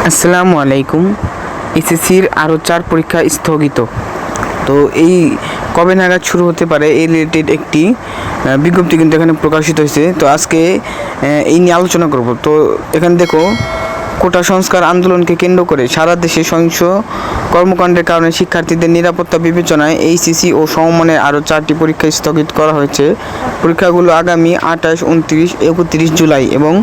আসসালামু আলাইকুম। এসএসসির আরও 4 পরীক্ষা স্থগিত। তো এই কবে নাগাদ শুরু হতে পারে এই রিলেটেড একটি বিজ্ঞপ্তি কিন্তু এখানে প্রকাশিত হয়েছে। তো আজকে এই নিয়ে আলোচনা করব। তো এখানে দেখো, কোটা সংস্কার আন্দোলনকে কেন্দ্র করে সারা দেশে সহিংস কর্মকাণ্ডের কারণে শিক্ষার্থীদের নিরাপত্তা বিবেচনায় এইচএসসি ও সমমানের আরও 4টি পরীক্ষা স্থগিত করা হয়েছে। পরীক্ষাগুলো আগামী 28, 29, 31 জুলাই এবং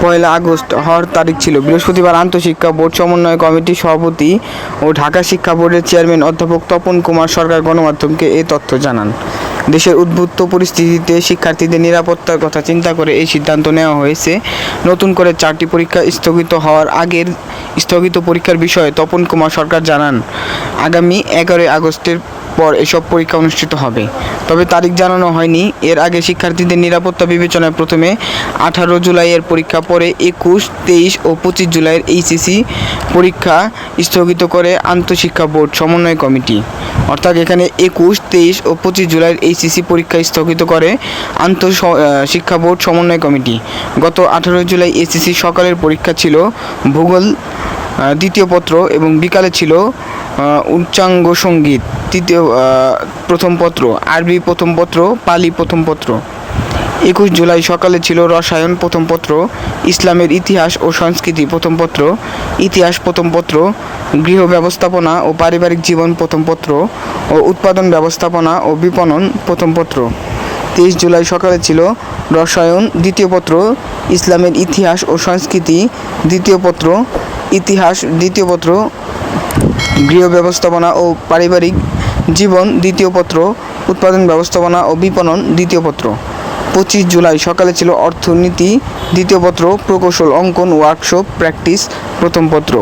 1 আগস্ট হওয়ার তারিখ ছিল। বৃহস্পতিবার আন্তঃশিক্ষা বোর্ড সমন্বয় কমিটির সভাপতি ও ঢাকা শিক্ষা বোর্ডের চেয়ারম্যান অধ্যাপক তপন কুমার সরকার গণমাধ্যমকে এই তথ্য জানান। দেশের উদ্ভূত পরিস্থিতিতে শিক্ষার্থীদের নিরাপত্তার কথা চিন্তা করে এই সিদ্ধান্ত নেওয়া হয়েছে। নতুন করে 4টি পরীক্ষা স্থগিত হওয়ার আগের স্থগিত পরীক্ষার বিষয়ে তপন কুমার সরকার জানান, আগামী 11 আগস্টের পর এসব পরীক্ষা অনুষ্ঠিত হবে। তবে তারিখ জানানো হয়নি। এর আগে শিক্ষার্থীদের নিরাপত্তা বিবেচনায় প্রথমে 18 জুলাইয়ের পরীক্ষা, পরে 21, 23 ও 25 জুলাইয়ের এইচএসসি পরীক্ষা স্থগিত করে আন্তঃশিক্ষা বোর্ড সমন্বয় কমিটি। অর্থাৎ এখানে 21, 23 ও 25 জুলাইয়ের এইচএসসি পরীক্ষা স্থগিত করে শিক্ষা বোর্ড সমন্বয় কমিটি। গত 18 জুলাই এইচএসসি সকালের পরীক্ষা ছিল ভূগোল দ্বিতীয় পত্র এবং বিকালে ছিল উচ্চাঙ্গ সঙ্গীত প্রথম পত্র, আরবি প্রথম পত্র, পালি প্রথম পত্র। 21 জুলাই সকালে ছিল রসায়ন প্রথম পত্র, ইসলামের ইতিহাস ও সংস্কৃতি প্রথম পত্র, ইতিহাস প্রথম পত্র, গৃহ ব্যবস্থাপনা ও পারিবারিক জীবন প্রথম পত্র ও উৎপাদন ব্যবস্থাপনা ও বিপণন প্রথম পত্র। 23 জুলাই সকালে ছিল রসায়ন দ্বিতীয় পত্র, ইসলামের ইতিহাস ও সংস্কৃতি দ্বিতীয় পত্র, ইতিহাস দ্বিতীয় পত্র, গৃহ ব্যবস্থাপনা ও পারিবারিক জীবন দ্বিতীয় পত্র, উৎপাদন ব্যবস্থাপনা ও বিপণন দ্বিতীয় পত্র। 25 জুলাই সকালে ছিল অর্থনীতি দ্বিতীয় পত্র, প্রকৌশল অঙ্কন ওয়ার্কশপ প্র্যাকটিস প্রথম পত্র।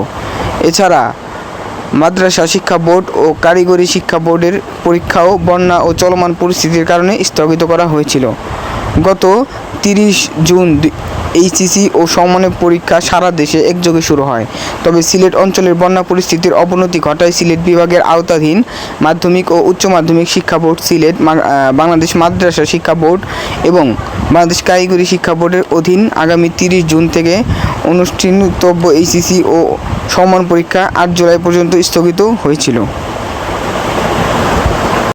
এছাড়া মাদ্রাসা শিক্ষা বোর্ড ও কারিগরি শিক্ষা বোর্ডের পরীক্ষাও বন্যা ও চলমান পরিস্থিতির কারণে স্থগিত করা হয়েছিল। গত 30 জুন এইচএসসি ও সমমানের পরীক্ষা সারা দেশে একযোগে শুরু হয়। তবে সিলেট অঞ্চলের বন্যা পরিস্থিতির অবনতি ঘটায় সিলেট বিভাগের আওতাধীন মাধ্যমিক ও উচ্চ মাধ্যমিক শিক্ষা বোর্ড, সিলেট বাংলাদেশ মাদ্রাসা শিক্ষা বোর্ড এবং বাংলাদেশ কারিগরি শিক্ষা বোর্ডের অধীন আগামী 30 জুন থেকে অনুষ্ঠিতব্য এইচএসসি ও সমমান পরীক্ষা 8 জুলাই পর্যন্ত স্থগিত হয়েছিল।